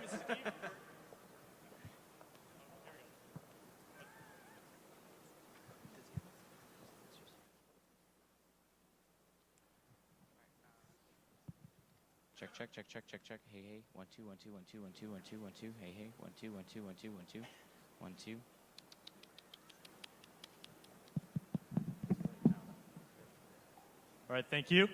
Check, check, check, check, check, check. Hey, hey. 1 2 1 2 1 2 1 2 1 2 1 2. Hey, hey. 1 2 1 2 1 2 1 2 1 2. All right, thank you.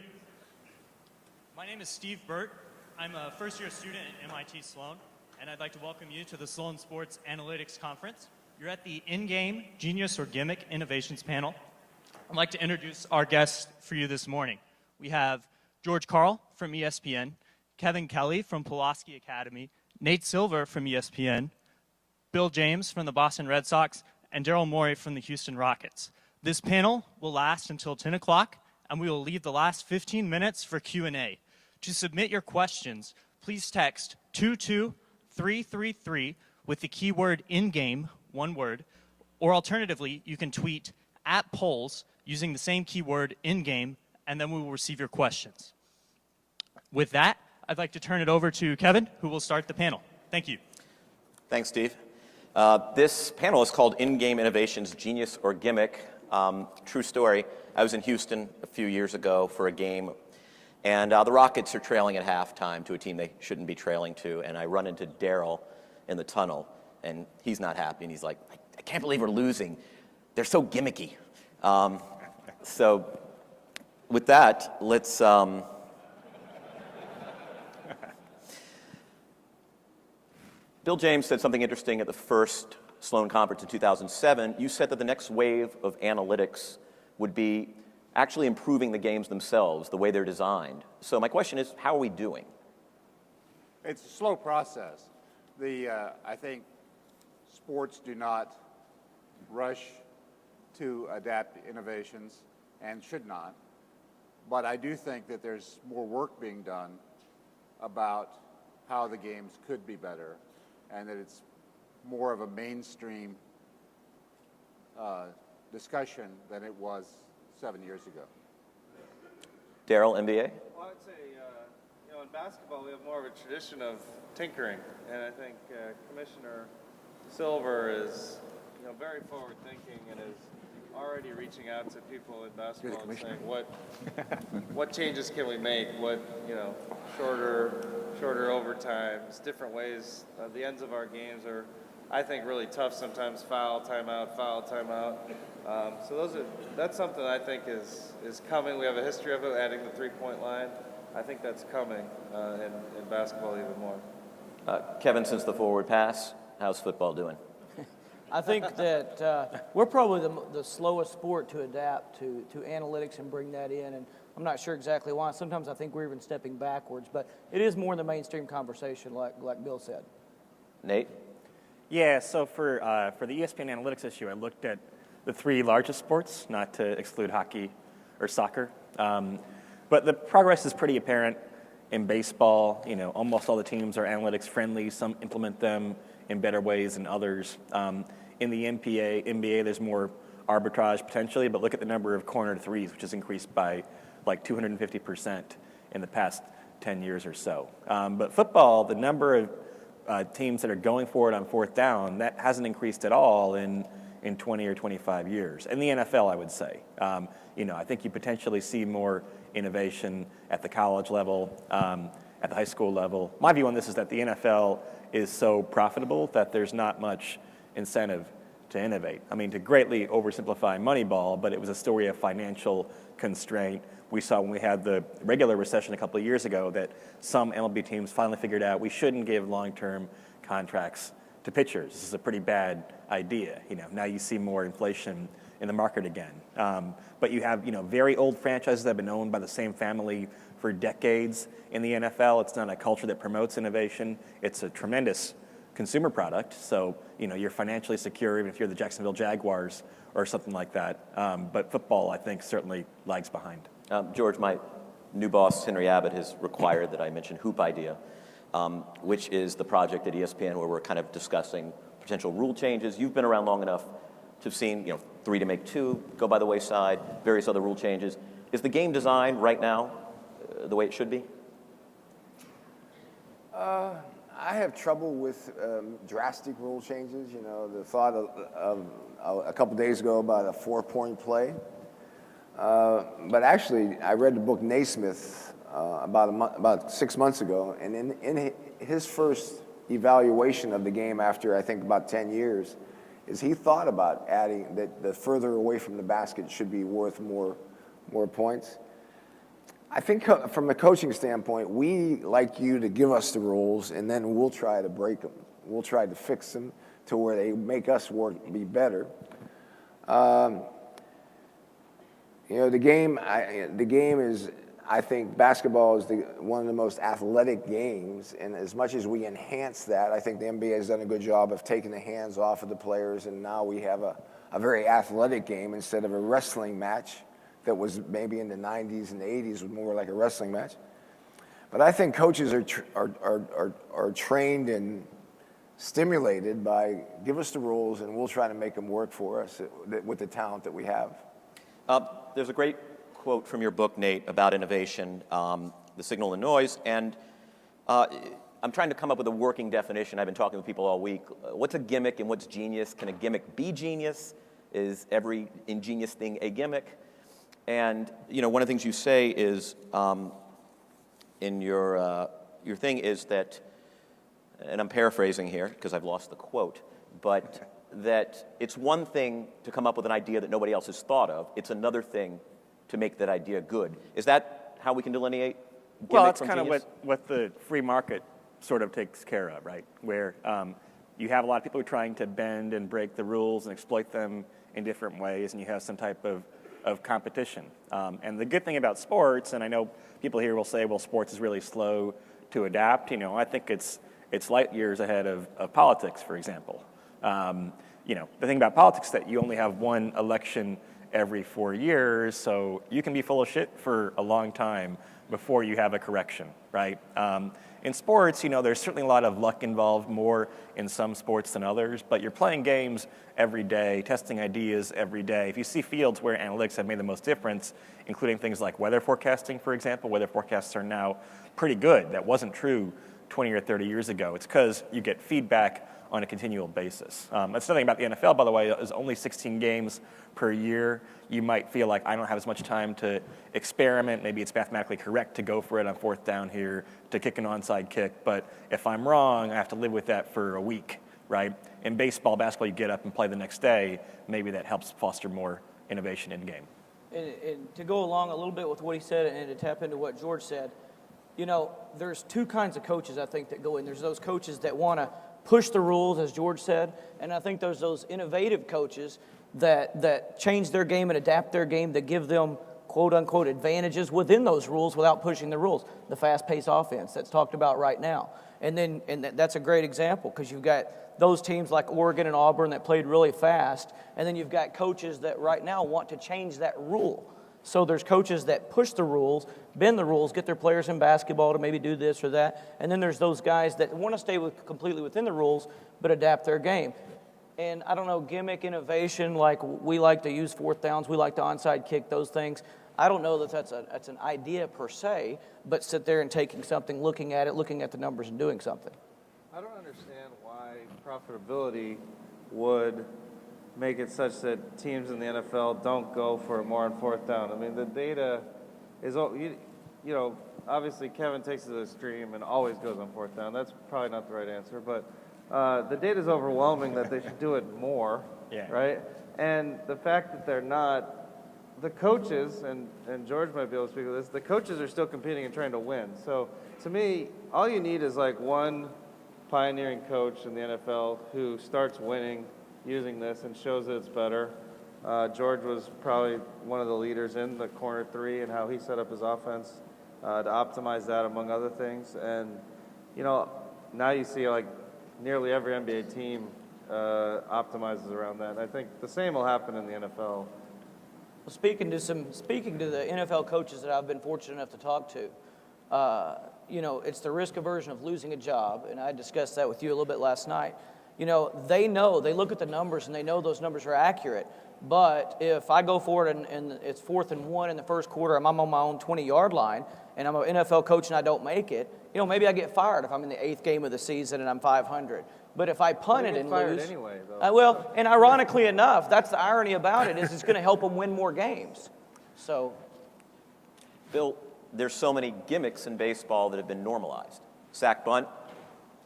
My name is Steve Burt. I'm a first-year student at MIT Sloan, and I'd like to welcome you to the Sloan Sports Analytics Conference. You're at the In-Game Genius or Gimmick Innovations panel. I'd like to introduce our guests for you this morning. We have George Karl from ESPN, Kevin Kelly from Pulaski Academy, Nate Silver from ESPN, Bill James from the Boston Red Sox, and Daryl Morey from the Houston Rockets. This panel will last until 10 o'clock, and we will leave the last 15 minutes for Q&A. To submit your questions, please text 22333 with the keyword in-game, one word, or alternatively, you can tweet @polls using the same keyword in-game, and then we will receive your questions. With that, I'd like to turn it over to Kevin, who will start the panel. Thank you. Thanks, Steve. This panel is called In-Game Innovations, Genius or Gimmick. True story, I was in Houston a few years ago for a game, and the Rockets are trailing at halftime to a team they shouldn't be trailing to, and I run into Daryl in the tunnel, and he's not happy, and he's like, I can't believe we're losing. They're so gimmicky. So with that, let's... Bill James said something interesting at the first Sloan Conference in 2007. You said that the next wave of analytics would be actually improving the games themselves, the way they're designed. So my question is, how are we doing? It's a slow process. I think sports do not rush to adapt innovations and should not. But I do think that there's more work being done about how the games could be better, and that it's more of a mainstream discussion than it was 7 years ago. Daryl, NBA? Well, I'd say, in basketball, we have more of a tradition of tinkering, and I think Commissioner Silver is, very forward-thinking and is already reaching out to people in basketball and saying, what changes can we make? What, shorter overtimes, different ways. The ends of our games are, I think, really tough sometimes. Foul, timeout. So that's something I think is coming. We have a history of it, adding the three-point line. I think that's coming in basketball even more. Kevin, since the forward pass, how's football doing? I think that we're probably the slowest sport to adapt to analytics and bring that in, and I'm not sure exactly why. Sometimes I think we're even stepping backwards, but it is more in the mainstream conversation, like Bill said. Nate? Yeah, so for the ESPN Analytics issue, I looked at the three largest sports, not to exclude hockey or soccer. But the progress is pretty apparent in baseball. Almost all the teams are analytics friendly. Some implement them in better ways than others. In the NBA, there's more arbitrage potentially, but look at the number of corner threes, which has increased by like 250% in the past 10 years or so. But football, the number of teams that are going for it on fourth down, that hasn't increased at all in 20 or 25 years. In the NFL, I would say. I think you potentially see more innovation at the college level, at the high school level. My view on this is that the NFL is so profitable that there's not much incentive to innovate. I mean, to greatly oversimplify Moneyball, but it was a story of financial constraint. We saw when we had the regular recession a couple of years ago that some MLB teams finally figured out we shouldn't give long-term contracts to pitchers. This is a pretty bad idea. Now you see more inflation in the market again. But you have, very old franchises that have been owned by the same family for decades in the NFL. It's not a culture that promotes innovation. It's a tremendous consumer product. So, you're financially secure even if you're the Jacksonville Jaguars or something like that. But football, I think, certainly lags behind. George, my new boss, Henry Abbott, has required that I mention Hoop Idea, which is the project at ESPN where we're kind of discussing potential rule changes. You've been around long enough to have seen, 3 to make 2 go by the wayside, various other rule changes. Is the game designed right now the way it should be? I I have trouble with drastic rule changes. You know, the thought of a couple days ago about a 4-point play. But actually, I read the book Naismith about 6 months ago, and in his first evaluation of the game after I think about 10 years, is he thought about adding that the further away from the basket should be worth more points. I think from a coaching standpoint, we like you to give us the rules, and then we'll try to break them. We'll try to fix them to where they make us be better. You know, the game is, I think basketball is one of the most athletic games, and as much as we enhance that, I think the NBA has done a good job of taking the hands off of the players, and now we have a very athletic game instead of a wrestling match that was maybe in the 90s and the 80s was more like a wrestling match. But I think coaches are trained and stimulated by give us the rules and we'll try to make them work for us with the talent that we have. There's a great quote from your book, Nate, about innovation, the signal and noise, and I'm trying to come up with a working definition. I've been talking with people all week. What's a gimmick and what's genius? Can a gimmick be genius? Is every ingenious thing a gimmick? And you know, one of the things you say is in your thing is that, and I'm paraphrasing here because I've lost the quote, but that it's one thing to come up with an idea that nobody else has thought of. It's another thing to make that idea good. Is that how we can delineate gimmick Well, that's from kind genius? of what the free market sort of takes care of, right? Where you have a lot of people who are trying to bend and break the rules and exploit them in different ways, and you have some type of competition. And the good thing about sports, and I know people here will say, well, sports is really slow to adapt. You know, I think it's light years ahead of politics, for example. You know, the thing about politics is that you only have one election every 4 years, so you can be full of shit for a long time before you have a correction, right? In sports, you know, there's certainly a lot of luck involved, more in some sports than others, but you're playing games every day, testing ideas every day. If you see fields where analytics have made the most difference, including things like weather forecasting, for example, weather forecasts are now pretty good. That wasn't true 20 or 30 years ago. It's because you get feedback on a continual basis. That's nothing about the NFL, by the way. There's only 16 games per year. You might feel like I don't have as much time to experiment. Maybe it's mathematically correct to go for it on fourth down here to kick an onside kick. But if I'm wrong, I have to live with that for a week, right? In baseball, basketball, you get up and play the next day. Maybe that helps foster more innovation in game. And to go along a little bit with what he said and to tap into what George said, you know, there's two kinds of coaches, I think, that go in. There's those coaches that want to push the rules, as George said, and I think there's those innovative coaches that change their game and adapt their game that give them quote-unquote advantages within those rules without pushing the rules. The fast-paced offense that's talked about right now. And that's a great example because you've got those teams like Oregon and Auburn that played really fast, and then you've got coaches that right now want to change that rule. So there's coaches that push the rules, bend the rules, get their players in basketball to maybe do this or that. And then there's those guys that want to stay completely within the rules but adapt their game. And I don't know, gimmick innovation, like we like to use fourth downs, we like to onside kick, those things. I don't know that that's an idea per se, but sit there and taking something, looking at it, looking at the numbers and doing something. I don't understand why profitability would make it such that teams in the NFL don't go for it more on fourth down. I mean, the data is, you know, obviously Kevin takes it to the extreme and always goes on fourth down. That's probably not the right answer, but the data is overwhelming that they should do it more, right? And the fact that they're not, the coaches, and George might be able to speak to this, the coaches are still competing and trying to win. So to me, all you need is like one pioneering coach in the NFL who starts winning using this and shows that it's better. George was probably one of the leaders in the corner three and how he set up his offense to optimize that, among other things. And, you know, now you see like nearly every NBA team optimizes around that. And I think the same will happen in the NFL. Well, speaking to the NFL coaches that I've been fortunate enough to talk to, you know, it's the risk aversion of losing a job, and I discussed that with you a little bit last night. You know, they look at the numbers and they know those numbers are accurate. But if I go for it and it's 4th and 1 in the first quarter, I'm on my own 20-yard line, and I'm an NFL coach and I don't make it, you know, maybe I get fired if I'm in the 8th game of the season and I'm 500. But if I punt it and lose, anyway, though. well, and ironically enough, that's the irony about it, is it's going to help them win more games. So, Bill, there's so many gimmicks in baseball that have been normalized. Sack bunt,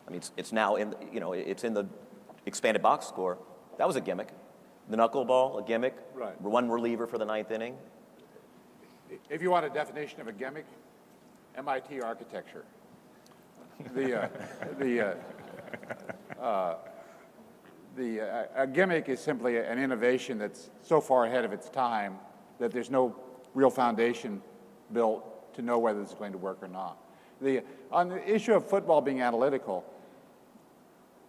I mean, it's now in, it's in the expanded box score. That was a gimmick. The knuckleball, a gimmick. Right. One reliever for the 9th inning. If you want a definition of a gimmick, MIT architecture. A gimmick is simply an innovation that's so far ahead of its time that there's no real foundation built to know whether it's going to work or not. On the issue of football being analytical,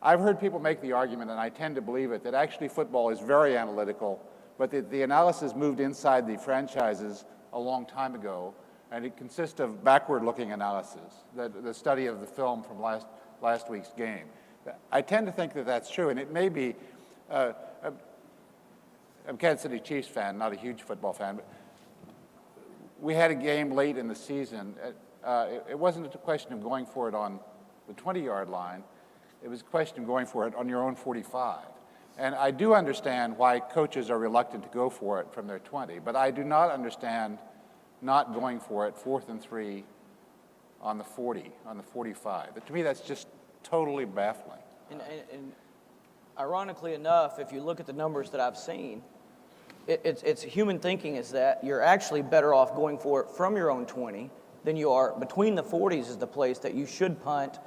I've heard people make the argument, and I tend to believe it, that actually football is very analytical, but the analysis moved inside the franchises a long time ago, and it consists of backward-looking analysis, the study of the film from last week's game. I tend to think that that's true, and it may be, I'm a Kansas City Chiefs fan, not a huge football fan, but we had a game late in the season. It wasn't a question of going for it on the 20-yard line. It was a question of going for it on your own 45. And I do understand why coaches are reluctant to go for it from their 20, but I do not understand not going for it 4th and 3 on the 40, on the 45. But to me, that's just totally baffling. and ironically enough, if you look at the numbers that I've seen, it's human thinking is that you're actually better off going for it from your own 20 than you are between the 40s is the place that you should punt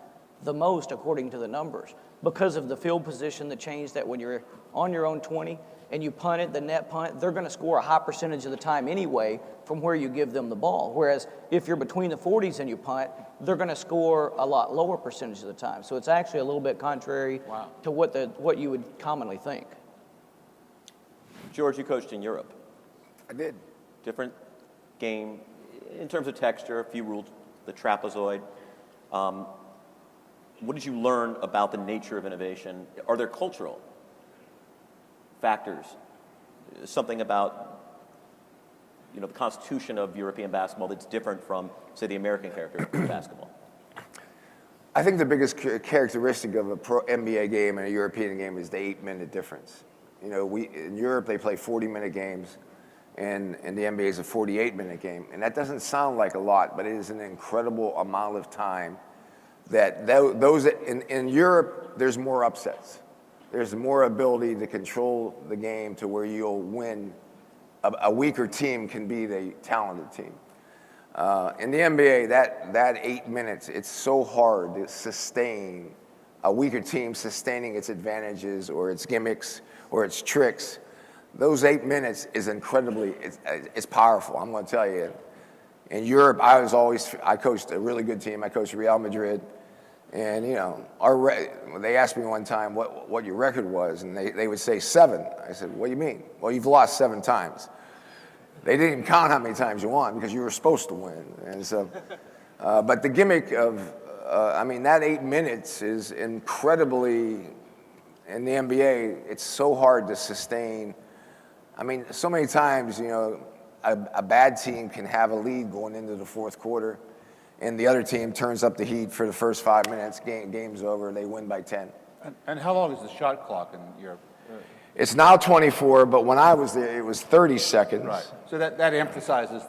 the most according to the numbers because of the field position, the change that when you're on your own 20 and you punt it, the net punt, they're going to score a high percentage of the time anyway from where you give them the ball. Whereas if you're between the 40s and you punt, they're going to score a lot lower percentage of the time. So it's actually a little bit contrary to what you would commonly think. George, you coached in Europe. I did. Different game in terms of texture, a few rules, the trapezoid. What did you learn about the nature of innovation? Are there cultural factors? Something about, the constitution of European basketball that's different from, say, the American character of basketball? I think the biggest characteristic of a pro NBA game and a European game is the 8-minute difference. In Europe they play 40-minute games, and the NBA is a 48-minute game, and that doesn't sound like a lot, but it is an incredible amount of time. That those in Europe, there's more upsets. There's more ability to control the game to where you'll win. A weaker team can beat a talented team. In the NBA, that 8 minutes, it's so hard to sustain a weaker team sustaining its advantages or its gimmicks or its tricks. Those 8 minutes is incredibly, it's powerful, I'm going to tell you. In Europe, I coached a really good team. I coached Real Madrid. And, they asked me one time what your record was, and they would say 7. I said, what do you mean? Well, you've lost 7 times. They didn't even count how many times you won because you were supposed to win. And so, but the gimmick of, that 8 minutes is incredibly, in the NBA, it's so hard to sustain. So many times, a bad team can have a lead going into the fourth quarter, and the other team turns up the heat for the first 5 minutes, game's over, they win by 10. And how long is the shot clock in Europe? It's now 24, but when I was there, it was 30 seconds. Right. So that emphasizes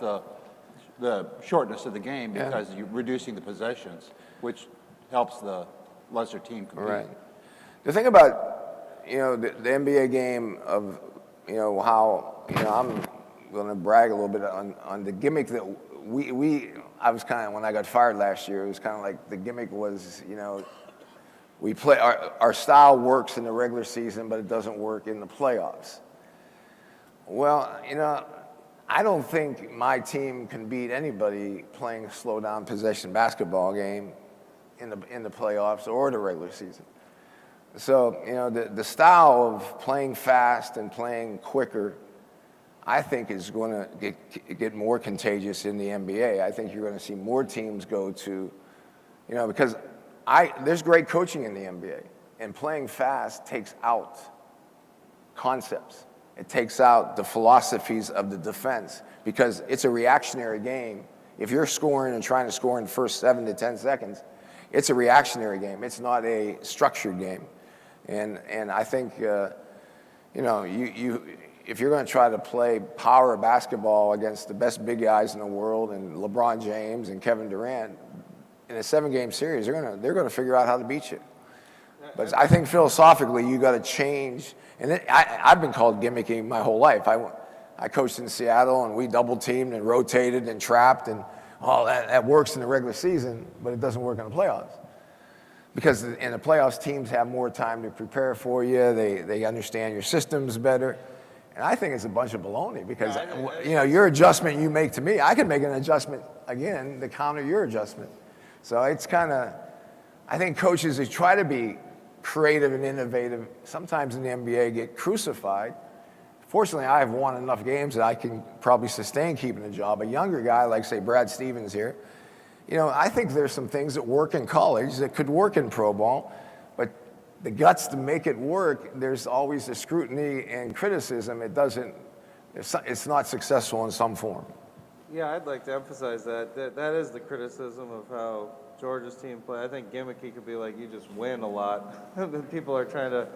the shortness of the game because you're reducing the possessions, which helps the lesser team compete. Right. The thing about, the NBA game of, how, I'm going to brag a little bit on the gimmick that I was kind of, when I got fired last year, it was kind of like the gimmick was, we play, our style works in the regular season, but it doesn't work in the playoffs. Well, I don't think my team can beat anybody playing a slow down possession basketball game in the playoffs or the regular season. So, the style of playing fast and playing quicker, I think is going to get more contagious in the NBA. I think you're going to see more teams go to, because there's great coaching in the NBA. And playing fast takes out concepts. It takes out the philosophies of the defense because it's a reactionary game. If you're scoring and trying to score in the first 7 to 10 seconds, it's a reactionary game. It's not a structured game. And I think, if you're going to try to play power basketball against the best big guys in the world and LeBron James and Kevin Durant in a 7-game series, they're going to figure out how to beat you. But I think philosophically, you got to change. And I've been called gimmicky my whole life. I coached in Seattle, and we double teamed and rotated and trapped, and all that works in the regular season, but it doesn't work in the playoffs. Because in the playoffs, teams have more time to prepare for you. They understand your systems better. And I think it's a bunch of baloney because, your adjustment you make to me, I can make an adjustment again to counter your adjustment. So it's kind of, I think coaches who try to be creative and innovative, sometimes in the NBA get crucified. Fortunately, I have won enough games that I can probably sustain keeping a job. A younger guy like, say, Brad Stevens here, I think there's some things that work in college that could work in pro ball, but the guts to make it work, there's always the scrutiny and criticism. It's not successful in some form. Yeah, I'd like to emphasize that that is the criticism of how Georgia's team play. I think gimmicky could be like you just win a lot. People are trying to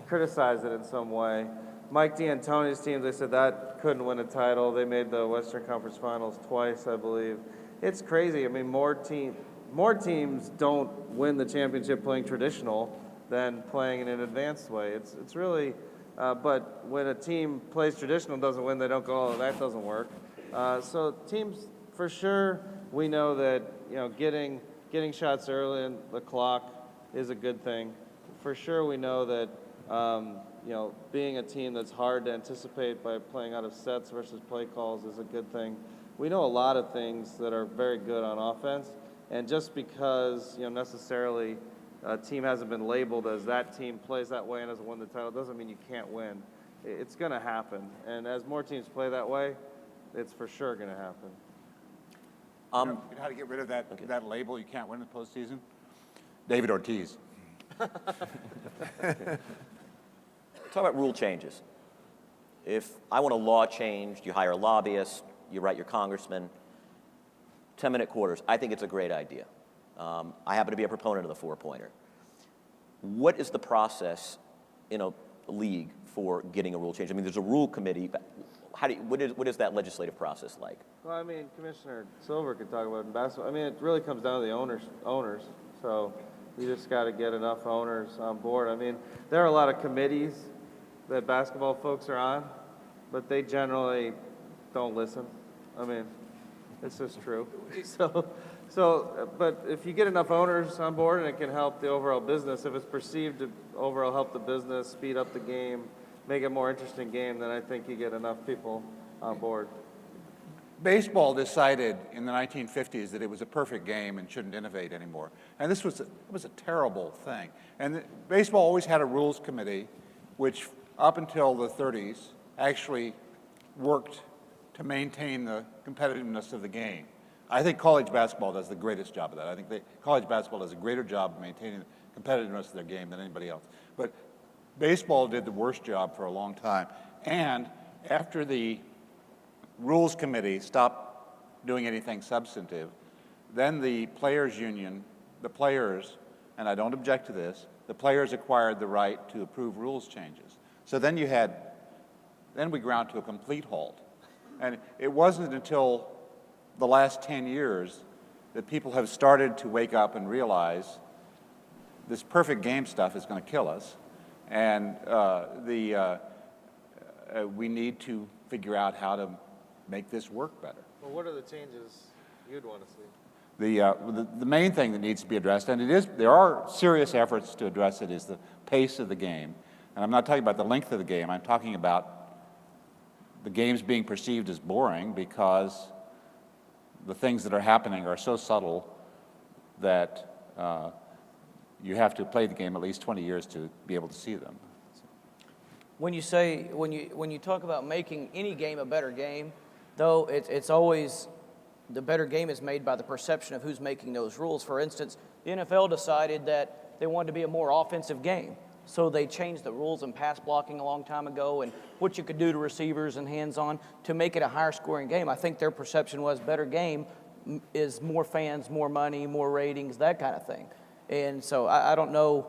criticize it in some way. Mike D'Antoni's team, they said that couldn't win a title. They made the Western Conference Finals twice, I believe. It's crazy. I mean, more teams don't win the championship playing traditional than playing in an advanced way. It's really, but when a team plays traditional and doesn't win, they don't go, oh, that doesn't work. So teams, for sure, we know that getting shots early in the clock is a good thing. For sure, we know that being a team that's hard to anticipate by playing out of sets versus play calls is a good thing. We know a lot of things that are very good on offense, and just because necessarily a team hasn't been labeled as that team plays that way and hasn't won the title doesn't mean you can't win. It's going to happen, and as more teams play that way, it's for sure going to happen. You know how to get rid of that label, you can't win in the postseason? David Ortiz. Talk about rule changes. If I want a law changed, you hire a lobbyist, you write your congressman. 10-minute quarters, I think it's a great idea. I happen to be a proponent of the four-pointer. What is the process in a league for getting a rule change? I mean, there's a rule committee. What is that legislative process like? Well, I mean, Commissioner Silver could talk about it in basketball. I mean, it really comes down to the owners. So you just got to get enough owners on board. I mean, there are a lot of committees that basketball folks are on, but they generally don't listen. I mean, it's just true. But if you get enough owners on board and it can help the overall business, if it's perceived to overall help the business, speed up the game, make it a more interesting game, then I think you get enough people on board. Baseball decided in the 1950s that it was a perfect game and shouldn't innovate anymore. And it was a terrible thing. And baseball always had a rules committee, which up until the 30s actually worked to maintain the competitiveness of the game. I think college basketball does the greatest job of that. I think college basketball does a greater job of maintaining the competitiveness of their game than anybody else. But baseball did the worst job for a long time. And after the Rules Committee stopped doing anything substantive, then the players' union, the players, and I don't object to this, the players acquired the right to approve rules changes. So then we ground to a complete halt. And it wasn't until the last 10 years that people have started to wake up and realize this perfect game stuff is going to kill us. And we need to figure out how to make this work better. Well, what are the changes you'd want to see? The main thing that needs to be addressed, and there are serious efforts to address it, is the pace of the game. And I'm not talking about the length of the game. I'm talking about the games being perceived as boring because the things that are happening are so subtle that you have to play the game at least 20 years to be able to see them. When you talk about making any game a better game, though, it's always the better game is made by the perception of who's making those rules. For instance, the NFL decided that they wanted to be a more offensive game. So they changed the rules in pass blocking a long time ago and what you could do to receivers and hands-on to make it a higher scoring game. I think their perception was better game is more fans, more money, more ratings, that kind of thing. And so I don't know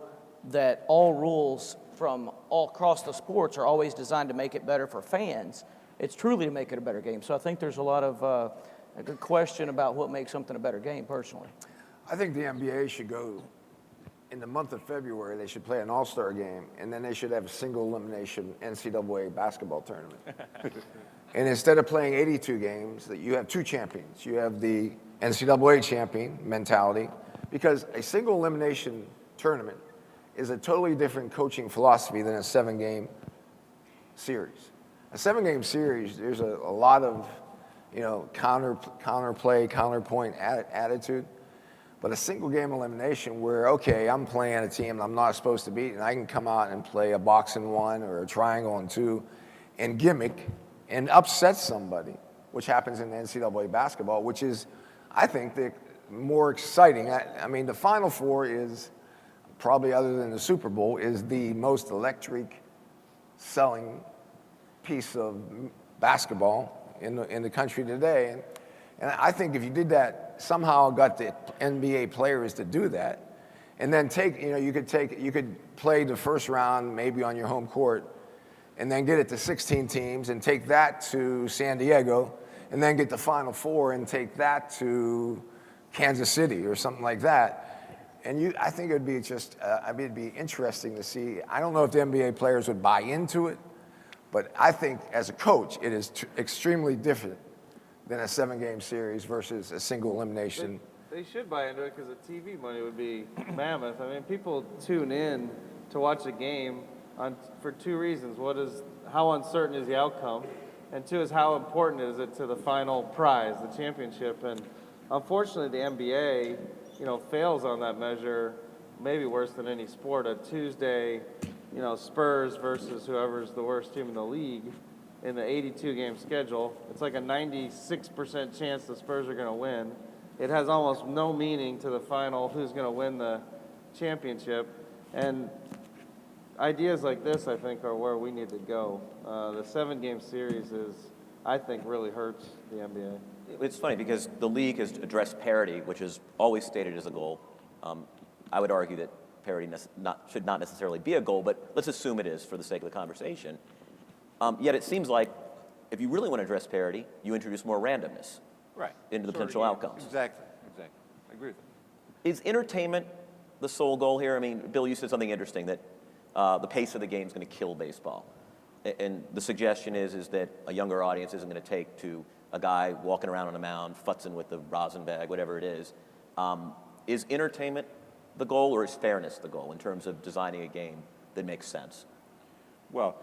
that all rules from all across the sports are always designed to make it better for fans. It's truly to make it a better game. So I think there's a lot of a good question about what makes something a better game personally. I think the NBA should go in the month of February. They should play an all-star game, and then they should have a single elimination NCAA basketball tournament. And instead of playing 82 games, that you have two champions. You have the NCAA champion mentality, because a single elimination tournament is a totally different coaching philosophy than a 7-game series. A 7-game series, there's a lot of, counterplay, counterpoint attitude. But a single game elimination where, okay, I'm playing a team I'm not supposed to beat, and I can come out and play a box and 1 or a triangle and 2 and gimmick and upset somebody, which happens in NCAA basketball, which is, I think, the more exciting. I mean, the Final Four is probably, other than the Super Bowl, is the most electric selling piece of basketball in the country today. And I think if you did that, somehow got the NBA players to do that, and then you could play the first round maybe on your home court, and then get it to 16 teams and take that to San Diego, and then get the Final Four and take that to Kansas City or something like that. And I think it would be it'd be interesting to see. I don't know if the NBA players would buy into it, but I think as a coach, it is extremely different than a 7-game series versus a single elimination. They should buy into it because the TV money would be mammoth. I mean, people tune in to watch a game for two reasons. One is how uncertain is the outcome, and two is how important is it to the final prize, the championship. And unfortunately, the NBA, fails on that measure, maybe worse than any sport. A Tuesday, Spurs versus whoever's the worst team in the league in the 82-game schedule, it's like a 96% chance the Spurs are going to win. It has almost no meaning to the final who's going to win the championship. And ideas like this, I think, are where we need to go. The 7-game series I think, really hurts the NBA. It's funny because the league has addressed parity, which is always stated as a goal. I would argue that parity should not necessarily be a goal, but let's assume it is for the sake of the conversation. Yet it seems like if you really want to address parity, you introduce more randomness into the potential outcomes. Exactly. I agree with that. Is entertainment the sole goal here? I mean, Bill, you said something interesting, that the pace of the game is going to kill baseball. And the suggestion is that a younger audience isn't going to take to a guy walking around on a mound, futzing with the rosin bag, whatever it is. Is entertainment the goal, or is fairness the goal in terms of designing a game that makes sense? Well,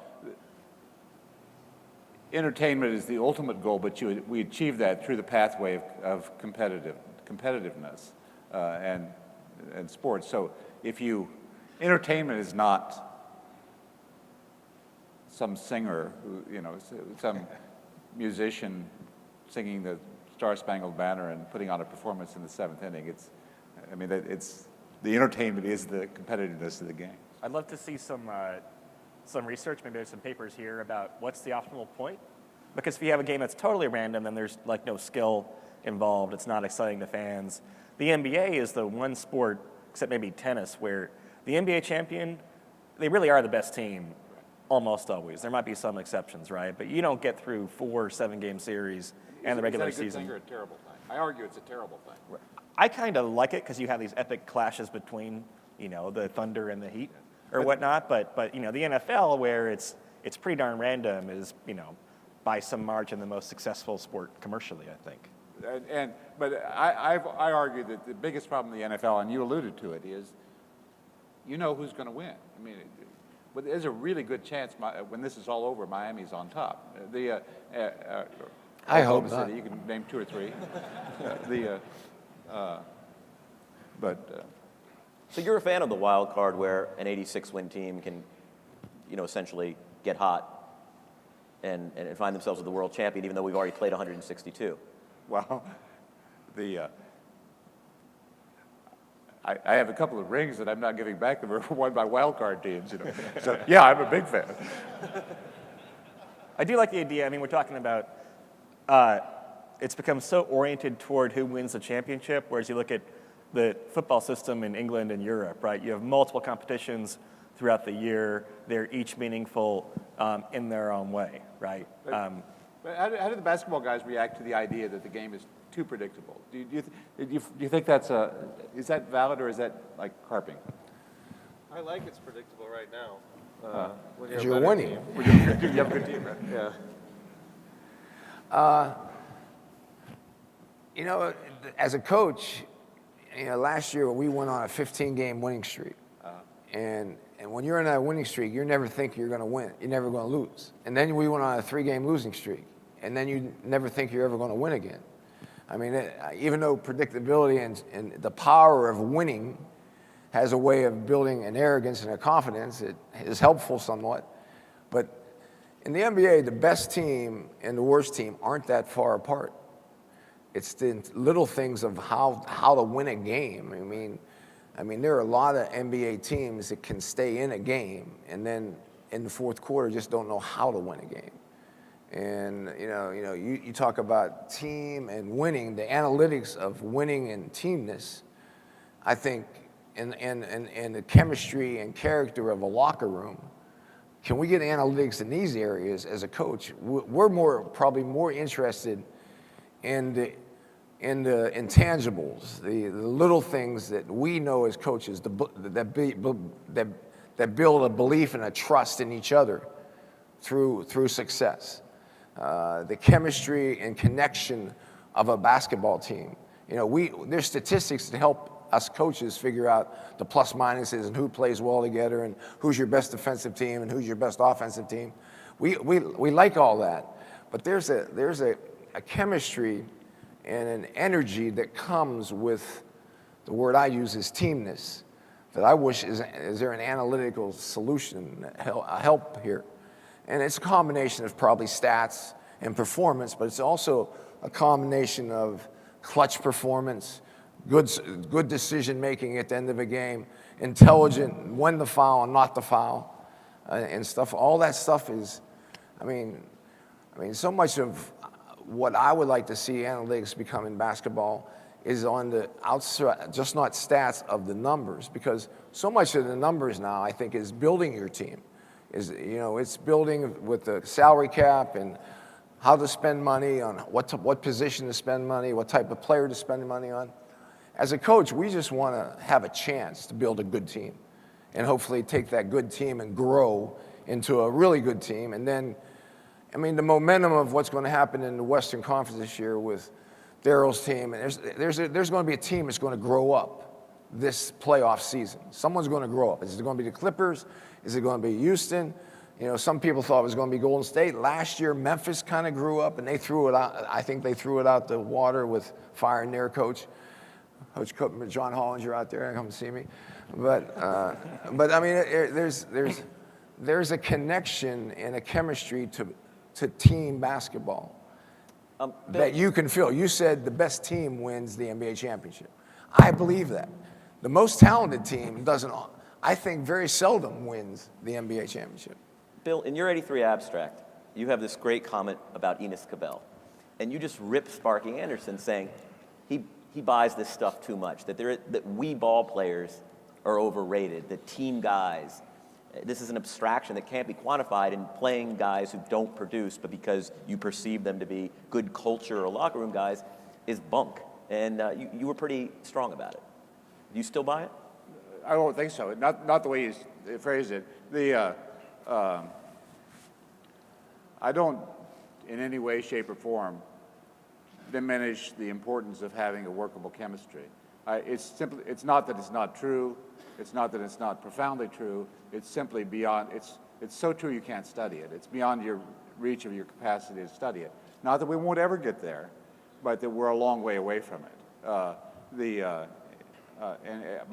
entertainment is the ultimate goal, but we achieve that through the pathway of competitiveness and sports. So entertainment is not some singer, some musician singing the Star-Spangled Banner and putting on a performance in the 7th inning. The entertainment is the competitiveness of the game. I'd love to see some research, maybe there's some papers here about what's the optimal point. Because if you have a game that's totally random, then there's no skill involved. It's not exciting to fans. The NBA is the one sport, except maybe tennis, where the NBA champion, they really are the best team almost always. There might be some exceptions, right? But you don't get through 4 7-game series and the regular season. Is that a good thing or a terrible thing? I argue it's a terrible thing. I kind of like it because you have these epic clashes between, the Thunder and the Heat or whatnot. But the NFL, where it's pretty darn random, is, by some margin the most successful sport commercially, I think. But I argue that the biggest problem in the NFL, and you alluded to it, is who's going to win. I mean, but there's a really good chance when this is all over, Miami's on top. I hope Oklahoma not. City, you can name 2 or 3. So you're a fan of the wild card where an 86-win team can, essentially get hot and find themselves with the world champion, even though we've already played 162. Well, I have a couple of rings that I'm not giving back that were won by wild card teams, you know. So yeah, I'm a big fan. I do like the idea. I mean, we're talking about it's become so oriented toward who wins the championship, whereas you look at the football system in England and Europe, right? You have multiple competitions throughout the year. They're each meaningful in their own way, right? But how do the basketball guys react to the idea that the game is too predictable? Do you think that's is that valid, or is that like carping? I like it's predictable right now. When Because a you're better winning. team. You have a good team, right? Yeah. You know, as a coach, you know, last year we went on a 15-game winning streak. And when you're in that winning streak, you never think you're going to win. You're never going to lose. And then we went on a 3-game losing streak. And then you never think you're ever going to win again. I mean, even though predictability and the power of winning has a way of building an arrogance and a confidence, it is helpful somewhat. But in the NBA, the best team and the worst team aren't that far apart. It's the little things of how to win a game. I mean, there are a lot of NBA teams that can stay in a game and then in the fourth quarter just don't know how to win a game. And you talk about team and winning, the analytics of winning and teamness, I think, and the chemistry and character of a locker room. Can we get analytics in these areas as a coach? We're probably more interested in the intangibles, the little things that we know as coaches that build a belief and a trust in each other through success. The chemistry and connection of a basketball team. You know, there's statistics that help us coaches figure out the plus minuses and who plays well together and who's your best defensive team and who's your best offensive team. We like all that, but there's a chemistry and an energy that comes with the word I use is teamness. That I wish is there an analytical solution, a help here. And it's a combination of probably stats and performance, but it's also a combination of clutch performance, good decision making at the end of a game, intelligent when to foul and not to foul, and stuff. All that stuff is, I mean, so much of what I would like to see analytics become in basketball is on the outside, just not stats of the numbers, because so much of the numbers now I think is building your team. It's building with the salary cap and how to spend money on what position to spend money, what type of player to spend money on. As a coach, we just want to have a chance to build a good team and hopefully take that good team and grow into a really good team. And then, I mean, the momentum of what's going to happen in the Western Conference this year with Daryl's team, and there's going to be a team that's going to grow up this playoff season. Someone's going to grow up. Is it going to be the Clippers? Is it going to be Houston? You know, some people thought it was going to be Golden State. Last year, Memphis kind of grew up, and they threw it out. I think they threw it out the water with firing their coach. Coach John Hollinger out there, come see me. But I mean, there's a connection and a chemistry to team basketball that you can feel. You said the best team wins the NBA championship. I believe that. The most talented team doesn't, I think, very seldom wins the NBA championship. Bill, in your 83 abstract, you have this great comment about Enos Cabell. And you just rip Sparky Anderson saying he buys this stuff too much, that we ball players are overrated, that team guys, this is an abstraction that can't be quantified in playing guys who don't produce, but because you perceive them to be good culture or locker room guys, is bunk. And you were pretty strong about it. Do you still buy it? I don't think so. Not the way you phrased it. I don't, in any way, shape, or form, diminish the importance of having a workable chemistry. It's not that it's not true. It's not that it's not profoundly true. It's simply beyond. It's so true you can't study it. It's beyond your reach of your capacity to study it. Not that we won't ever get there, but that we're a long way away from it. But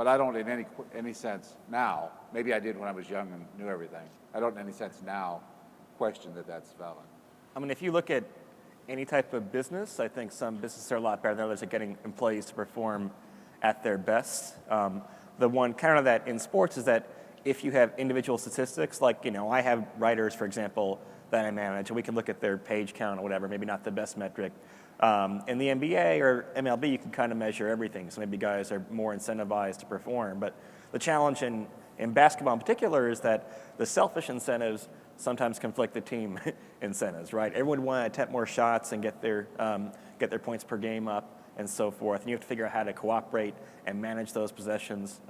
I don't, in any sense now. Maybe I did when I was young and knew everything. I don't, in any sense now, question that that's valid. I mean, if you look at any type of business, I think some businesses are a lot better than others at getting employees to perform at their best. The one counter to that in sports is that if you have individual statistics, like, I have writers, for example, that I manage, and we can look at their page count or whatever, maybe not the best metric. In the NBA or MLB, you can kind of measure everything, so maybe guys are more incentivized to perform. But the challenge in basketball in particular is that the selfish incentives sometimes conflict the team incentives, right? Everyone would want to attempt more shots and get their points per game up and so forth. And you have to figure out how to cooperate and manage those possessions.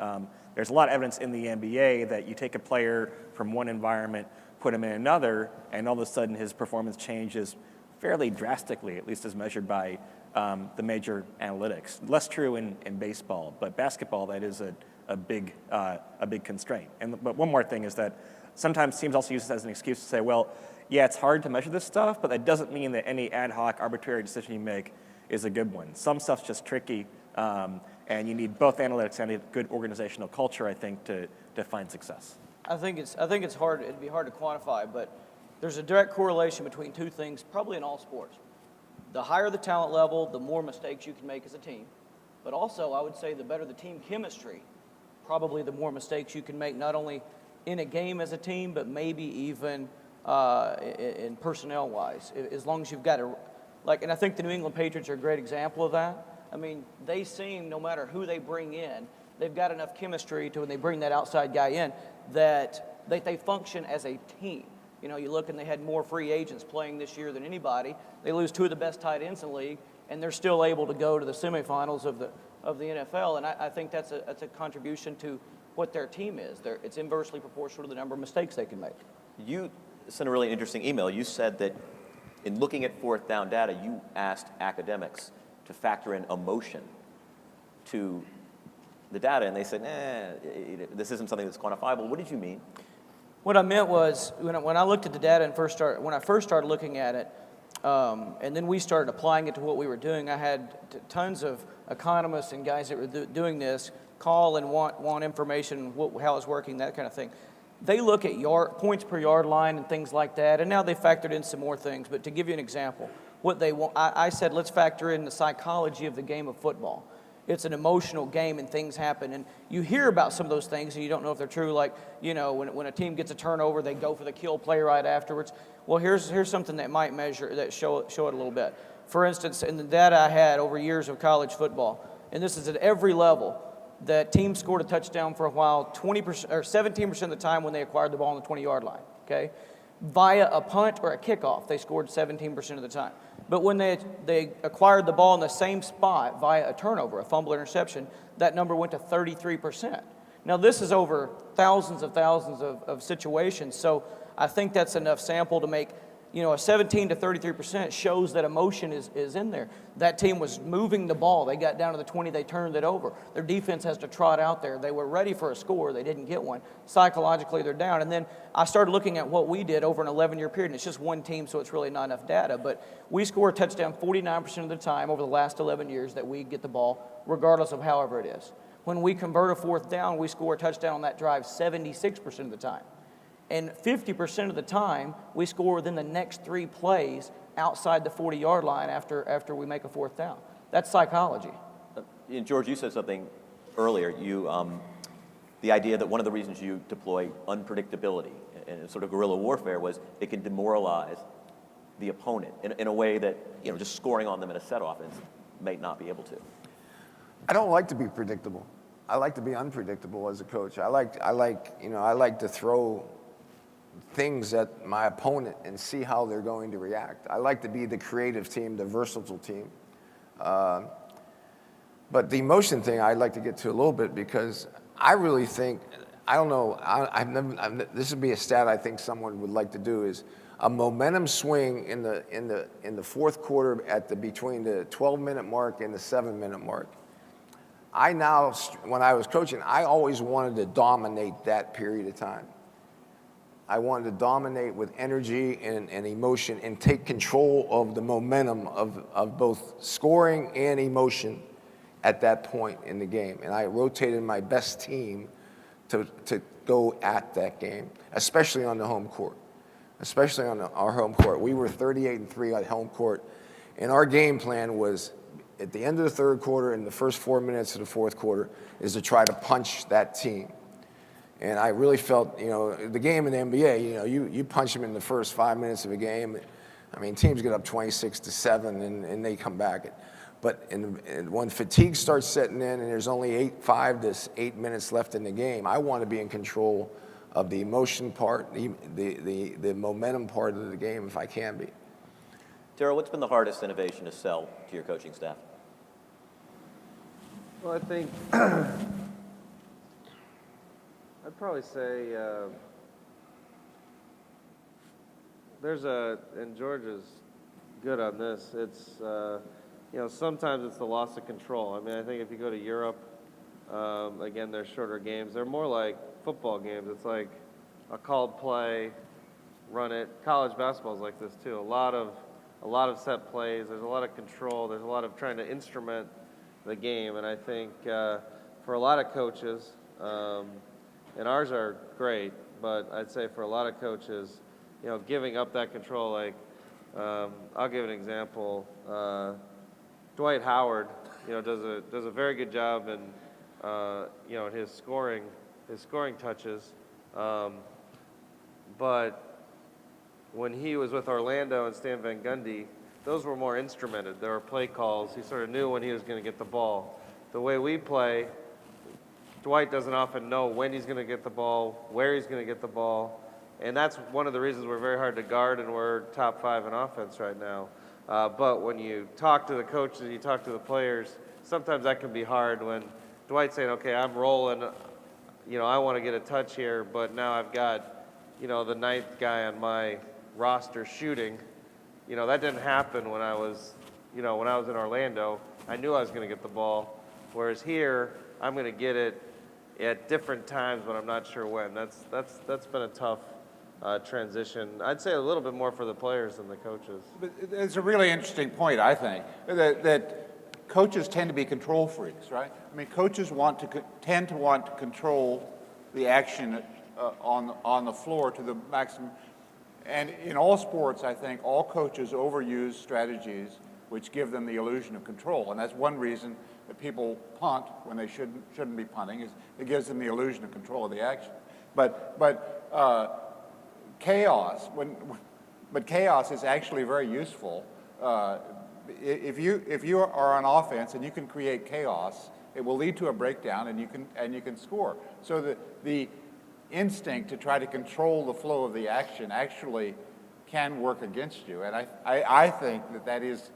There's a lot of evidence in the NBA that you take a player from one environment, put him in another, and all of a sudden his performance changes fairly drastically, at least as measured by the major analytics. Less true in baseball, but basketball, that is a big constraint. But one more thing is that sometimes teams also use this as an excuse to say, well, yeah, it's hard to measure this stuff, but that doesn't mean that any ad hoc, arbitrary decision you make is a good one. Some stuff's just tricky, and you need both analytics and a good organizational culture, I think, to find success. I think it's hard. It'd be hard to quantify, but there's a direct correlation between two things, probably in all sports. The higher the talent level, the more mistakes you can make as a team. But also, I would say the better the team chemistry, probably the more mistakes you can make, not only in a game as a team, but maybe even in personnel-wise. As long as you've got and I think the New England Patriots are a great example of that. I mean, they seem, no matter who they bring in, they've got enough chemistry to when they bring that outside guy in that they function as a team. You look and they had more free agents playing this year than anybody. They lose two of the best tight ends in the league, and they're still able to go to the semifinals of the NFL. And I think that's a contribution to what their team is. It's inversely proportional to the number of mistakes they can make. You sent a really interesting email. You said that in looking at fourth down data, you asked academics to factor in emotion to the data, and they said, this isn't something that's quantifiable. What did you mean? What I meant was, when I looked at the data and when I first started looking at it, and then we started applying it to what we were doing, I had tons of economists and guys that were doing this call and want information, how it's working, that kind of thing. They look at points per yard line and things like that, and now they factored in some more things. But to give you an example, what they want, I said, let's factor in the psychology of the game of football. It's an emotional game and things happen. And you hear about some of those things and you don't know if they're true. Like, when a team gets a turnover, they go for the kill play right afterwards. Well, here's something that might show it a little bit. For instance, in the data I had over years of college football, and this is at every level, that teams scored a touchdown for a while 20% or 17% of the time when they acquired the ball on the 20-yard line, okay? Via a punt or a kickoff, they scored 17% of the time. But when they acquired the ball in the same spot via a turnover, a fumble interception, that number went to 33%. Now, this is over thousands of situations, so I think that's enough sample to make, a 17 to 33% shows that emotion is in there. That team was moving the ball. They got down to the 20, they turned it over. Their defense has to trot out there. They were ready for a score. They didn't get one. Psychologically, they're down. And then I started looking at what we did over an 11-year period, and it's just one team, so it's really not enough data. But we score a touchdown 49% of the time over the last 11 years that we get the ball, regardless of however it is. When we convert a fourth down, we score a touchdown on that drive 76% of the time. And 50% of the time, we score within the next 3 plays outside the 40-yard line after we make a fourth down. That's psychology. And George, you said something earlier. The idea that one of the reasons you deploy unpredictability and sort of guerrilla warfare was it can demoralize the opponent in a way that just scoring on them in a set offense may not be able to. I don't like to be predictable. I like to be unpredictable as a coach. I like to throw things at my opponent and see how they're going to react. I like to be the creative team, the versatile team. But the emotion thing I'd like to get to a little bit because I really think, I don't know, this would be a stat I think someone would like to do is a momentum swing in the fourth quarter between the 12-minute mark and the 7-minute mark. When I was coaching, I always wanted to dominate that period of time. I wanted to dominate with energy and emotion and take control of the momentum of both scoring and emotion at that point in the game. And I rotated my best team to go at that game, especially on the home court. Especially on our home court. We were 38-3 on home court, and our game plan was at the end of the third quarter and the first 4 minutes of the fourth quarter is to try to punch that team. And I really felt, the game in the NBA, you punch them in the first 5 minutes of a game. I mean, teams get up 26-7 and they come back. But when fatigue starts setting in and there's only 5 to 8 minutes left in the game, I want to be in control of the emotion part, the momentum part of the game if I can be. Darryl, what's been the hardest innovation to sell to your coaching staff? Well, I think I'd probably say and George is good on this. It's sometimes it's the loss of control. I mean, I think if you go to Europe, again, they're shorter games. They're more like football games. It's like a called play, run it. College basketball is like this too. A lot of set plays. There's a lot of control. There's a lot of trying to instrument the game. And I think for a lot of coaches, and ours are great, but I'd say for a lot of coaches, giving up that control. Like I'll give an example. Dwight Howard, does a very good job in his scoring touches, but when he was with Orlando and Stan Van Gundy, those were more instrumented. There were play calls. He sort of knew when he was going to get the ball. The way we play, Dwight doesn't often know when he's going to get the ball, where he's going to get the ball, and that's one of the reasons we're very hard to guard and we're top 5 in offense right now. But when you talk to the coaches, you talk to the players, sometimes that can be hard when Dwight's saying, okay, I'm rolling, I want to get a touch here, but now I've got, the 9th guy on my roster shooting. That didn't happen when I was in Orlando. I knew I was going to get the ball, whereas here, I'm going to get it at different times, but I'm not sure when. That's been a tough transition. I'd say a little bit more for the players than the coaches. But it's a really interesting point, I think, that coaches tend to be control freaks, right? I mean, coaches tend to want to control the action on the floor to the maximum. And in all sports, I think all coaches overuse strategies which give them the illusion of control, and that's one reason that people punt when they shouldn't be punting, is it gives them the illusion of control of the action. But chaos is actually very useful. If you are on offense and you can create chaos, it will lead to a breakdown and you can score. So the instinct to try to control the flow of the action actually can work against you, and I think that is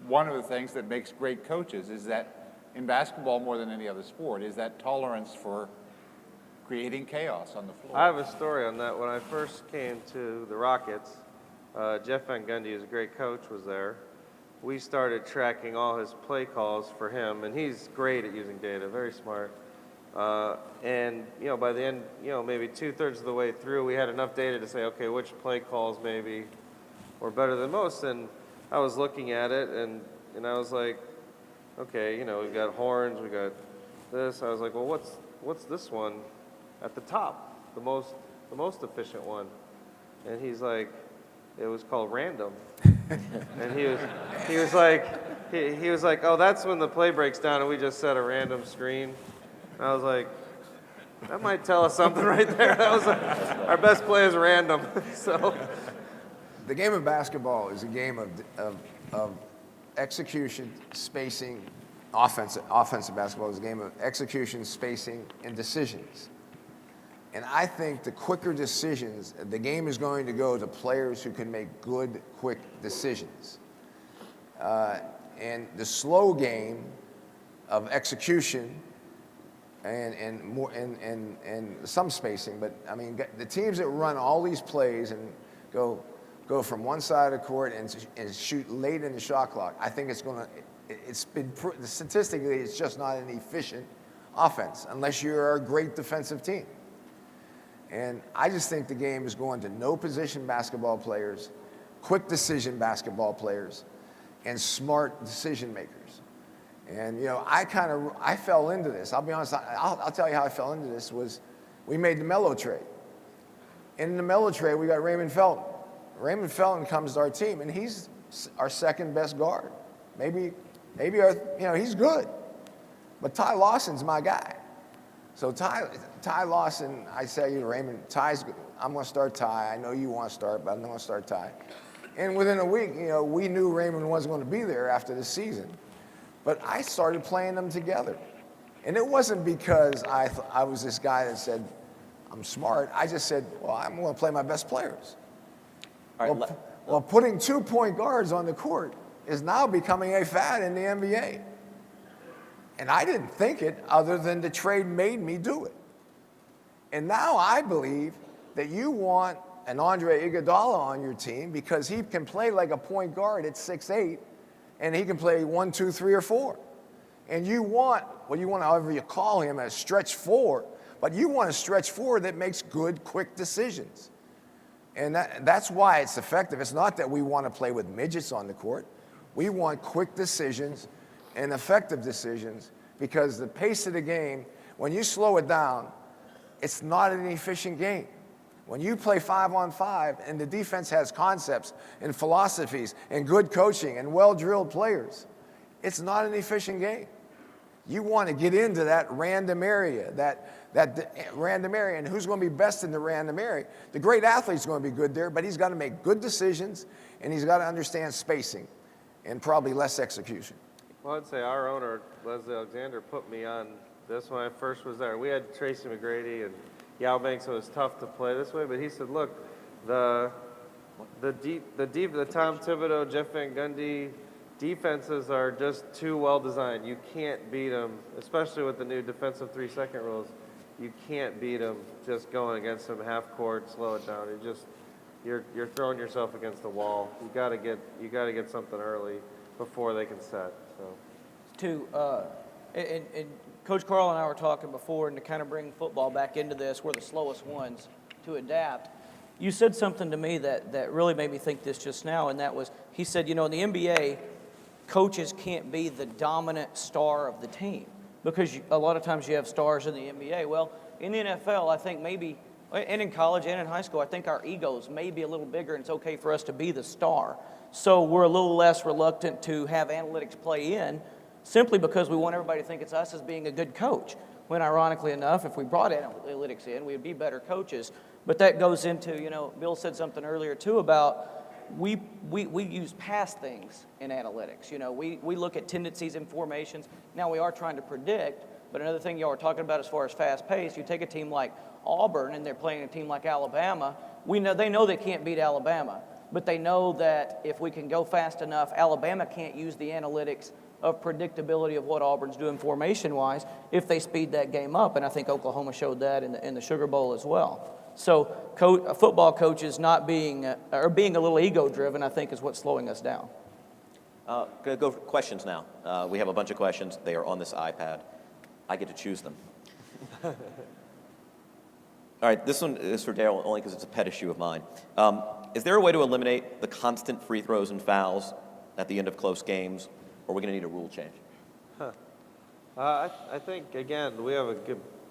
one of the things that makes great coaches, is that in basketball more than any other sport, is that tolerance for creating chaos on the floor. I have a story on that. When I first came to the Rockets, Jeff Van Gundy, who's a great coach, was there. We started tracking all his play calls for him, and he's great at using data, very smart. And by the end, maybe 2/3 of the way through, we had enough data to say, okay, which play calls maybe were better than most. And I was looking at it, and I was like, okay, we've got horns, we got this. I was like, well, what's this one at the top, the most efficient one? And he's like, it was called random. And he was like, oh, that's when the play breaks down and we just set a random screen. And I was like, that might tell us something right there. That was our best play is random. So The game of basketball is a game of execution, spacing. Offensive basketball is a game of execution, spacing, and decisions. And I think the quicker decisions, the game is going to go to players who can make good, quick decisions. And the slow game of execution and some spacing, but I mean, the teams that run all these plays and go from one side of the court and shoot late in the shot clock, I think statistically, it's just not an efficient offense unless you're a great defensive team. And I just think the game is going to no position basketball players, quick decision basketball players, and smart decision makers. And I fell into this. I'll be honest. I'll tell you how I fell into this. Was we made the Melo trade. In the Melo trade, we got Raymond Felton. Raymond Felton comes to our team, and he's our second best guard, maybe Maybe he's good, but Ty Lawson's my guy. So Ty Lawson, I say, Raymond, I'm going to start Ty. I know you want to start, but I'm going to start Ty. And within a week, we knew Raymond wasn't going to be there after the season. But I started playing them together. And it wasn't because I was this guy that said, I'm smart. I just said, well, I'm going to play my best players. All right, Well, putting 2 point guards on the court is now becoming a fad in the NBA. And I didn't think it other than the trade made me do it. And now I believe that you want an Andre Iguodala on your team because he can play like a point guard at 6'8", and he can play 1, 2, 3, or 4. And you want, however you call him, a stretch 4, but you want a stretch 4 that makes good, quick decisions. And that's why it's effective. It's not that we want to play with midgets on the court. We want quick decisions and effective decisions because the pace of the game, when you slow it down, it's not an efficient game. When you play 5-on-5 and the defense has concepts and philosophies and good coaching and well-drilled players, it's not an efficient game. You want to get into that random area, and who's going to be best in the random area? The great athlete's going to be good there, but he's got to make good decisions, and he's got to understand spacing and probably less execution. Well, I'd say our owner, Leslie Alexander, put me on this when I first was there. We had Tracy McGrady and Yao Banks, so it was tough to play this way, but he said, look, the Tom Thibodeau, Jeff Van Gundy defenses are just too well designed. You can't beat them, especially with the new defensive 3-second rules. You can't beat them just going against them half court, slow it down. You're throwing yourself against the wall. You got to get something early before they can set. So. And Coach Carl and I were talking before, and to kind of bring football back into this, we're the slowest ones to adapt. You said something to me that really made me think this just now, and that was, he said, in the NBA, coaches can't be the dominant star of the team because a lot of times you have stars in the NBA. Well, in the NFL, I think maybe, and in college and in high school, I think our egos may be a little bigger, and it's okay for us to be the star. So we're a little less reluctant to have analytics play in, simply because we want everybody to think it's us as being a good coach. When ironically enough, if we brought analytics in, we would be better coaches. But that goes into, Bill said something earlier too about we use past things in analytics. We look at tendencies and formations. Now we are trying to predict, but another thing y'all are talking about as far as fast pace, you take a team like Auburn and they're playing a team like Alabama, they know they can't beat Alabama, but they know that if we can go fast enough, Alabama can't use the analytics of predictability of what Auburn's doing formation-wise if they speed that game up. And I think Oklahoma showed that in the Sugar Bowl as well. So football coaches not being, or being a little ego-driven, I think is what's slowing us down. Going to go for questions now. We have a bunch of questions. They are on this iPad. I get to choose them. All right, this one is for Daryl only because it's a pet issue of mine. Is there a way to eliminate the constant free throws and fouls at the end of close games? Or are we going to need a rule change? I think, again, we have a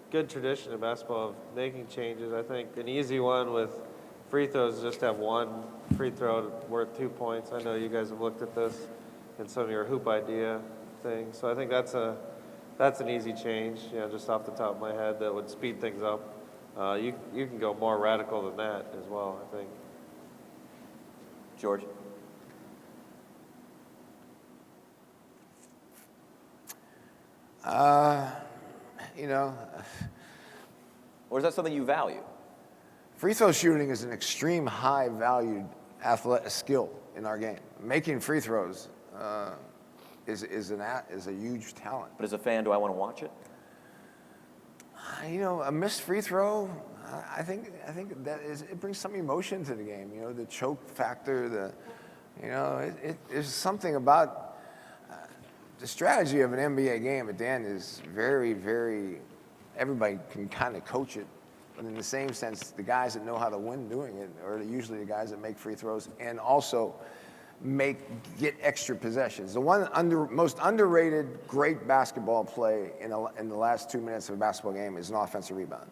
good tradition in basketball of making changes. I think an easy one with free throws is just have one free throw worth 2 points. I know you guys have looked at this in some of your hoop idea things. So I think that's an easy change, just off the top of my head that would speed things up. You can go more radical than that as well, I think. George? Or is that something you value? Free throw shooting is an extreme high valued skill in our game. Making free throws is a huge talent. But as a fan, do I want to watch it? A missed free throw, I think it brings some emotion to the game. The choke factor, there's something about the strategy of an NBA game at the end is very, very, everybody can kind of coach it. But in the same sense, the guys that know how to win doing it are usually the guys that make free throws and also get extra possessions. The most underrated great basketball play in the last 2 minutes of a basketball game is an offensive rebound.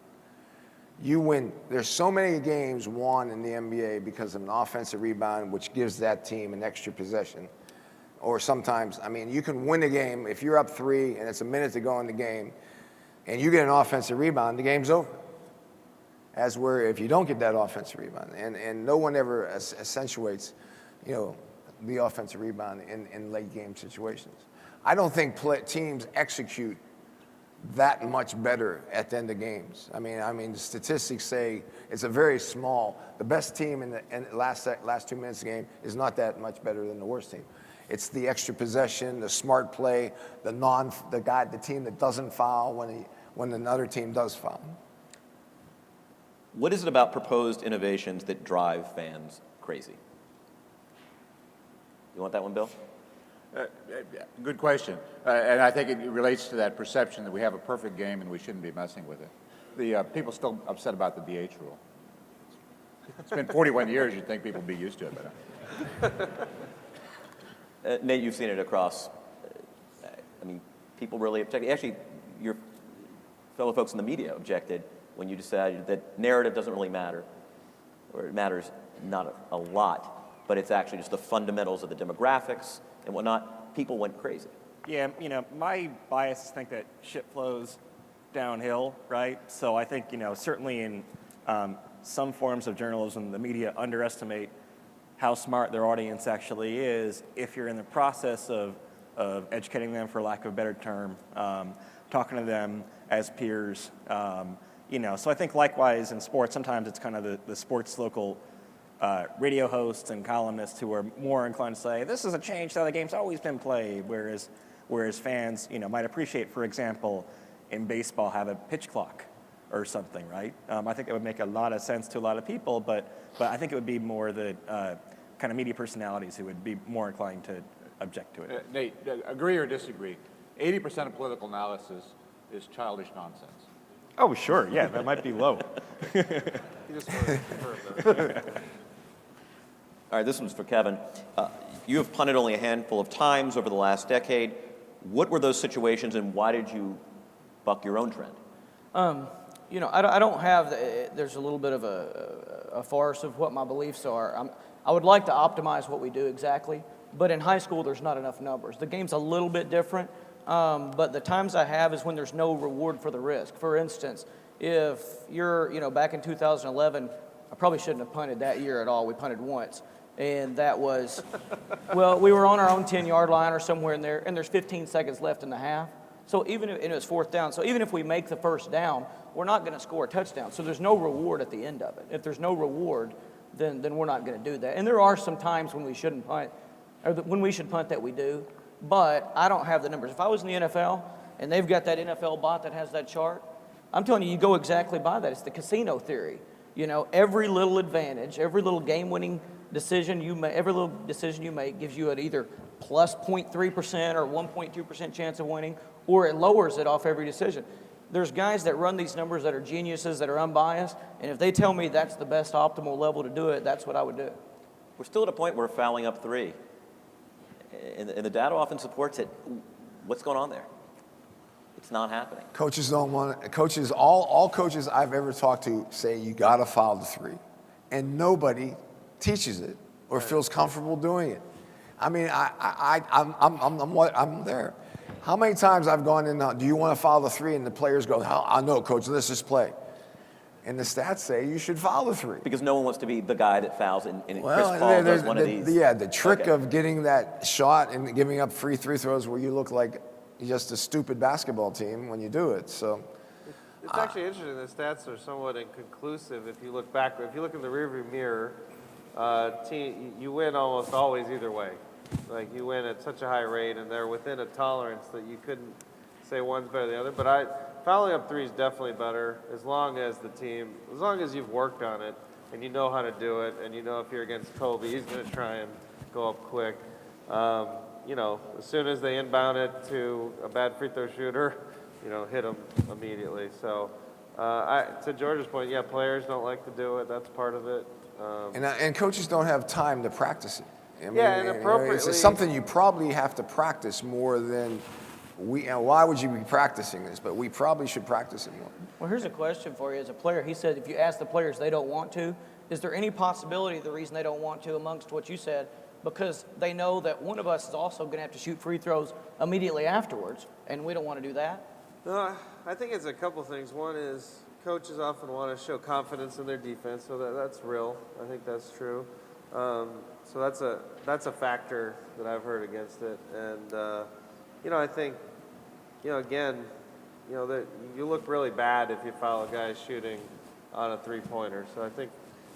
You win. There's so many games won in the NBA because of an offensive rebound, which gives that team an extra possession. or sometimes, I mean, you can win the game if you're up 3 and it's a minute to go in the game, and you get an offensive rebound, the game's over. As where if you don't get that offensive rebound, and no one ever accentuates, the offensive rebound in late game situations. I don't think teams execute that much better at the end of games. I mean, the statistics say it's a very small. The best team in the last 2 minutes of the game is not that much better than the worst team. It's the extra possession, the smart play, the team that doesn't foul when another team does foul. What is it about proposed innovations that drive fans crazy? You want that one, Bill? Good question. And I think it relates to that perception that we have a perfect game and we shouldn't be messing with it. The people still upset about the DH rule. It's been 41 years. You'd think people would be used to it by now. Nate, you've seen it across. People really object. Actually, your fellow folks in the media objected when you decided that narrative doesn't really matter, or it matters not a lot, but it's actually just the fundamentals of the demographics and whatnot. People went crazy. Yeah, my bias is think that shit flows downhill, right? So I think, certainly in some forms of journalism, the media underestimate how smart their audience actually is if you're in the process of educating them, for lack of a better term, talking to them as peers. So I think likewise in sports, sometimes it's kind of the sports local radio hosts and columnists who are more inclined to say, this is a change to how the game's always been played, whereas fans, might appreciate, for example, in baseball, have a pitch clock or something, right? I think it would make a lot of sense to a lot of people, but I think it would be more the kind of media personalities who would be more inclined to object to it. Nate, agree or disagree? 80% of political analysis is childish nonsense. Oh, sure, yeah, that might be low. You just want to confirm that. All right, this one's for Kevin. You have punted only a handful of times over the last decade. What were those situations, and why did you buck your own trend? I don't have, there's a little bit of a farce of what my beliefs are. I would like to optimize what we do exactly, but in high school, there's not enough numbers. The game's a little bit different, but the times I have is when there's no reward for the risk. For instance, if you're, back in 2011, I probably shouldn't have punted that year at all. We punted once. And that was, we were on our own 10-yard line or somewhere in there, and there's 15 seconds left in the half. So and it was 4th down. So even if we make the first down, we're not going to score a touchdown. So there's no reward at the end of it. If there's no reward, then we're not going to do that. And there are some times when we shouldn't punt, or when we should punt that we do, but I don't have the numbers. If I was in the NFL and they've got that NFL bot that has that chart, I'm telling you, you go exactly by that. It's the casino theory. Every little advantage, every little game-winning decision you make, every little decision you make gives you an either plus 0.3% or 1.2% chance of winning, or it lowers it off every decision. There's guys that run these numbers that are geniuses, that are unbiased, and if they tell me that's the best optimal level to do it, that's what I would do. We're still at a point where we're fouling up 3. And the data often supports it. What's going on there? It's not happening. Coaches don't want it. Coaches, all coaches I've ever talked to say you got to foul the 3. And nobody teaches it or feels comfortable doing it. I mean, I'm there. How many times I've gone in, do you want to foul the 3? And the players go, I know, coach, let's just play. And the stats say you should foul the 3. Because no one wants to be the guy that fouls, and Chris Paul does one of these. Yeah, the trick of getting that shot and giving up free throws where you look like just a stupid basketball team when you do it. So It's actually interesting. The stats are somewhat inconclusive. If you look back, if you look in the rearview mirror, you win almost always either way. Like you win at such a high rate, and they're within a tolerance that you couldn't say one's better than the other. But fouling up 3 is definitely better as long as you've worked on it and you know how to do it, and you know if you're against Kobe, he's going to try and go up quick. As soon as they inbound it to a bad free throw shooter, hit them immediately. So to George's point, yeah, players don't like to do it. That's part of it. and coaches don't have time to practice it. And appropriately. It's something you probably have to practice more than why would you be practicing this? But we probably should practice it more. Well, here's a question for you as a player. He said if you ask the players they don't want to, is there any possibility the reason they don't want to amongst what you said because they know that one of us is also going to have to shoot free throws immediately afterwards, and we don't want to do that? No, I think it's a couple things. One is coaches often want to show confidence in their defense, so that's real. I think that's true. So that's a factor that I've heard against it. And I think, again, that you look really bad if you foul a guy shooting on a three-pointer. So I think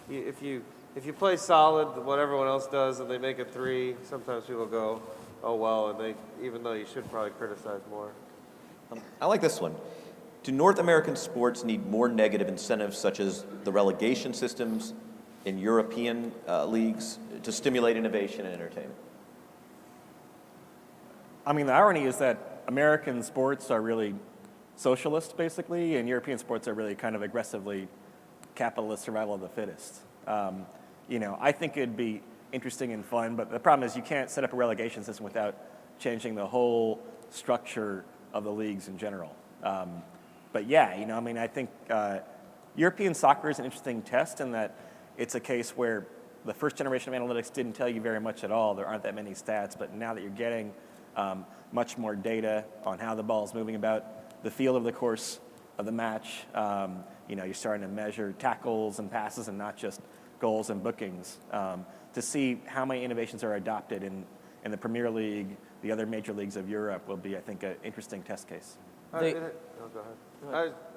if you play solid, what everyone else does, and they make a three, sometimes people go, oh well, and even though you should probably criticize more. I like this one. Do North American sports need more negative incentives, such as the relegation systems in European leagues, to stimulate innovation and entertainment? I mean, the irony is that American sports are really socialist, basically, and European sports are really kind of aggressively capitalist survival of the fittest. I think it'd be interesting and fun, but the problem is you can't set up a relegation system without changing the whole structure of the leagues in general. But yeah, I think European soccer is an interesting test in that it's a case where the first generation of analytics didn't tell you very much at all. There aren't that many stats, but now that you're getting much more data on how the ball is moving about the field of the course of the match, you're starting to measure tackles and passes and not just goals and bookings, to see how many innovations are adopted in the Premier League, the other major leagues of Europe will be, I think, an interesting test case. Go ahead.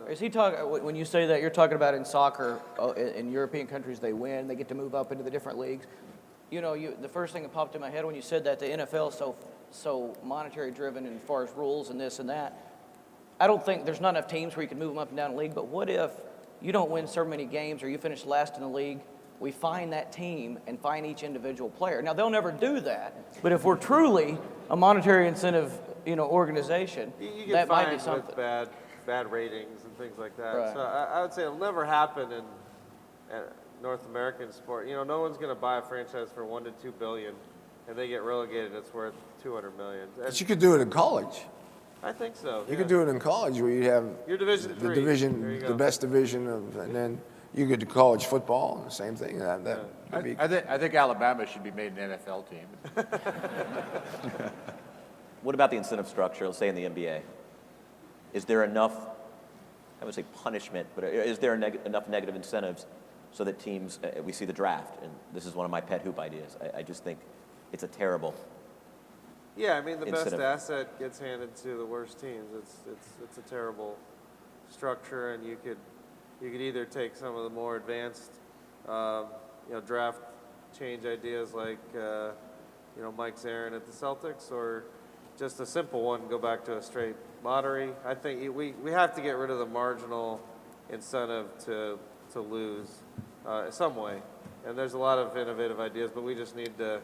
Is he talking, when you say that, you're talking about in soccer, in European countries, they win, they get to move up into the different leagues. The first thing that popped in my head when you said that the NFL is so monetary driven as far as rules and this and that, I don't think there's not enough teams where you can move them up and down the league, but what if you don't win so many games or you finish last in the league, we find that team and find each individual player. Now, they'll never do that, but if we're truly a monetary incentive, organization, You that get might be fined something. with bad ratings and things like that. Right. So I would say it'll never happen in North American sport. No one's going to buy a franchise for $1 to $2 billion, and they get relegated. It's worth $200 million. But you could do it in college. I think so. You could do it in college where you have Your Division the III. There you division, go. the best division and then you get to college football, the same thing. That would be. I think Alabama should be made an NFL team. What about the incentive structure, let's say in the NBA? Is there enough, I would say punishment, but is there enough negative incentives so that teams, we see the draft, and this is one of my pet hoop ideas. I just think it's a terrible. Yeah, the best Instead of- asset gets handed to the worst teams. It's a terrible structure, and you could either take some of the more advanced, draft change ideas like, Mike Zarin at the Celtics, or just a simple one, go back to a straight lottery. I think we have to get rid of the marginal incentive to lose some way. And there's a lot of innovative ideas, but we just need to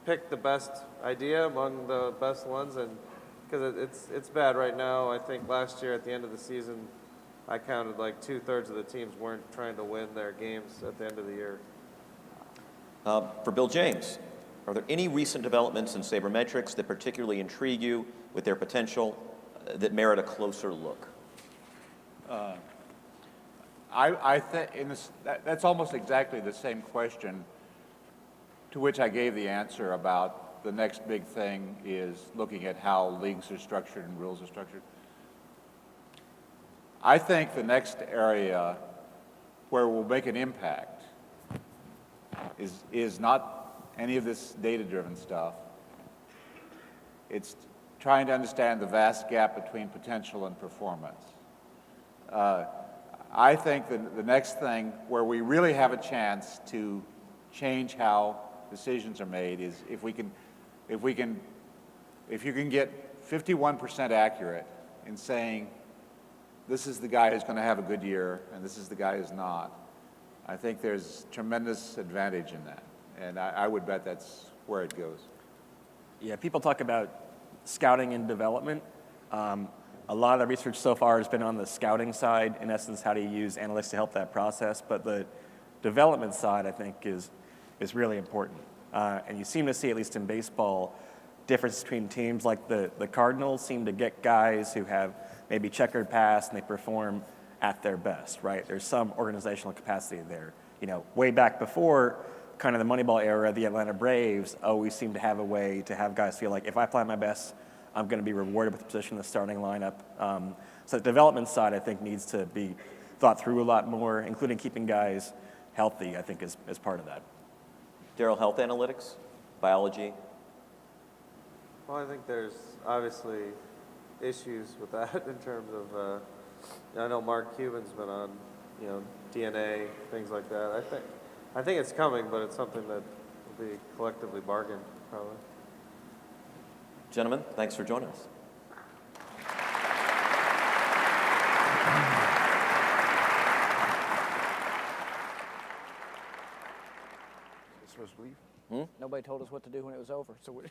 pick the best idea among the best ones, and because it's bad right now. I think last year at the end of the season, I counted like 2/3 of the teams weren't trying to win their games at the end of the year. For Bill James, are there any recent developments in sabermetrics that particularly intrigue you with their potential that merit a closer look? I think that's almost exactly the same question to which I gave the answer about the next big thing is looking at how leagues are structured and rules are structured. I think the next area where we'll make an impact is not any of this data-driven stuff. It's trying to understand the vast gap between potential and performance. I think the next thing where we really have a chance to change how decisions are made is if you can get 51% accurate in saying this is the guy who's going to have a good year and this is the guy who's not. I think there's tremendous advantage in that, and I would bet that's where it goes. Yeah, people talk about scouting and development. A lot of the research so far has been on the scouting side. In essence, how do you use analytics to help that process? But the development side, I think, is really important. And you seem to see, at least in baseball, difference between teams like the Cardinals seem to get guys who have maybe checkered past and they perform at their best, right? There's some organizational capacity there. Way back before, kind of the Moneyball era, the Atlanta Braves always seem to have a way to have guys feel like if I play my best, I'm going to be rewarded with the position in the starting lineup. So the development side, I think, needs to be thought through a lot more, including keeping guys healthy, I think, is part of that. Daryl, health analytics, biology. Well, I think there's obviously issues with that in terms of, I know Mark Cuban's been on, DNA, things like that. I think it's coming, but it's something that will be collectively bargained, probably. Gentlemen, thanks for joining us. Supposed to leave? Nobody told us what to do when it was over, so we